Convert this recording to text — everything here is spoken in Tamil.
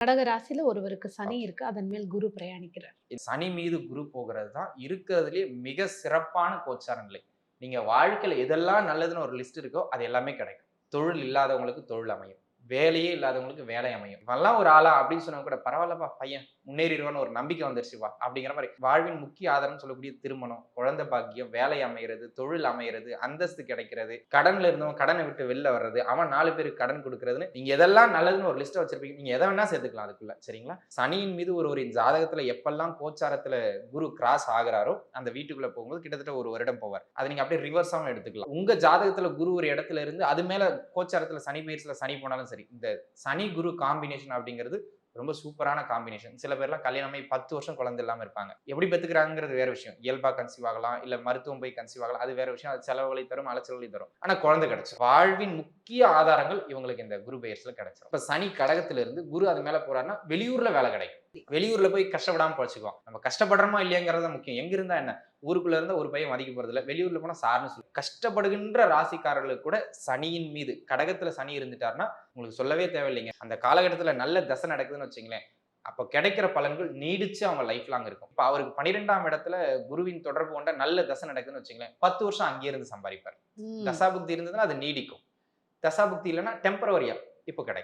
கடக ராசியில ஒருவருக்கு சனி இருக்கு. அதன் மேல் குரு பிரயாணிக்கிறார். சனி மீது குரு போகிறது தான் இருக்கிறதுலயே மிக சிறப்பான கோச்சார நிலை. நீங்க வாழ்க்கையில எதெல்லாம் நல்லதுன்னு ஒரு லிஸ்ட் இருக்கோ அது எல்லாமே கிடைக்கும். தொழில் இல்லாதவங்களுக்கு தொழில் அமையும். வேலையே இல்லாதவங்களுக்கு வேலை அமையும். இவன்லாம் ஒரு ஆளா அப்படின்னு சொன்னா கூட பரவாயில்லப்பா பையன் முன்னேறிடுவான்னு ஒரு நம்பிக்கை வந்துருச்சுப்பா அப்படிங்கிற மாதிரி வாழ்வின் முக்கிய ஆதாரம் சொல்லக்கூடிய திருமணம், குழந்தை பாக்கியம், வேலை அமைகிறது, தொழில் அமைகிறது, அந்தஸ்து கிடைக்கிறது, கடன்ல இருந்தவன் கடனை விட்டு வெளில வர்றது, அவன் 4 பேருக்கு கடன் கொடுக்கறதுன்னு நீங்க எதெல்லாம் நல்லதுன்னு ஒரு லிஸ்ட் வச்சிருப்பீங்க. நீங்க எதை வேணா சேர்த்துக்கலாம் அதுக்குள்ள. சரிங்களா? சனியின் மீது ஒருவரின் ஜாதகத்துல எப்பெல்லாம் கோச்சாரத்துல குரு கிராஸ் ஆகுறாரோ அந்த வீட்டுக்குள்ள போகும்போது கிட்டத்தட்ட ஒரு வருடம் போவார். அதை நீங்க அப்படியே ரிவர்ஸாவும் எடுத்துக்கலாம். உங்க ஜாதகத்துல குரு ஒரு இடத்துல இருந்து அது மேல கோச்சாரத்துல சனி பயிற்சியில சனி போனாலும் சரி, இந்த சனி குரு காம்பினேஷன் அப்படிங்கிறது ரொம்ப சூப்பரான காம்பினேஷன். சில பேர்லாம் கல்யாணமாகி 10 வருஷம் குழந்தை இல்லாம இருப்பாங்க. எப்படி பெத்துக்கிறாங்கிறது வேற விஷயம். இயல்பா கன்சீவ் ஆகலாம், இல்ல மருத்துவம் போய் கன்சீவ் ஆகலாம். அது வேற விஷயம். அது செலவுகளை தரும், அலைச்சல்களை தரும். ஆனா குழந்தை கிடைச்சிரும். வாழ்வின் முக்கிய ஆதாரங்கள் இவங்களுக்கு இந்த குரு பெயர்ஸ்ல கிடைச்சிரும். இப்ப சனி கடகத்துல இருந்து குரு அது மேல போறாருன்னா வெளியூர்ல வேலை கிடைக்கும். வெளியூர்ல போய் கஷ்டப்படாம பொழைச்சுக்குவோம். நம்ம கஷ்டப்படுறோமா இல்லையாங்கிறது முக்கியம். எங்க இருந்தா என்ன? ஊருக்குள்ள இருந்தா ஒரு பையன் மதிக்க போறது இல்ல. வெளியூர்ல போனா சார்னு சொல்லு. கஷ்டப்படுகின்ற ராசிக்காரர்களுக்கு கூட சனியின் மீது கடகத்துல சனி இருந்துட்டாருன்னா உங்களுக்கு சொல்லவே தேவையில்லைங்க. அந்த காலகட்டத்துல நல்ல தசை நடக்குதுன்னு வச்சுங்களேன். அப்ப கிடைக்கிற பலன்கள் நீடிச்சு அவங்க லைஃப் லாங் இருக்கும். இப்ப அவருக்கு 12ஆம் இடத்துல குருவின் தொடர்பு கொண்ட நல்ல தசை நடக்குதுன்னு வச்சுங்களேன். 10 வருஷம் அங்கேயே இருந்து சம்பாதிப்பார். ம். தசாபுக்தி இருந்ததுன்னா அது நீடிக்கும். தசாபுக்தி இல்லைன்னா டெம்பரவரியா இப்போ கிடைக்கும்.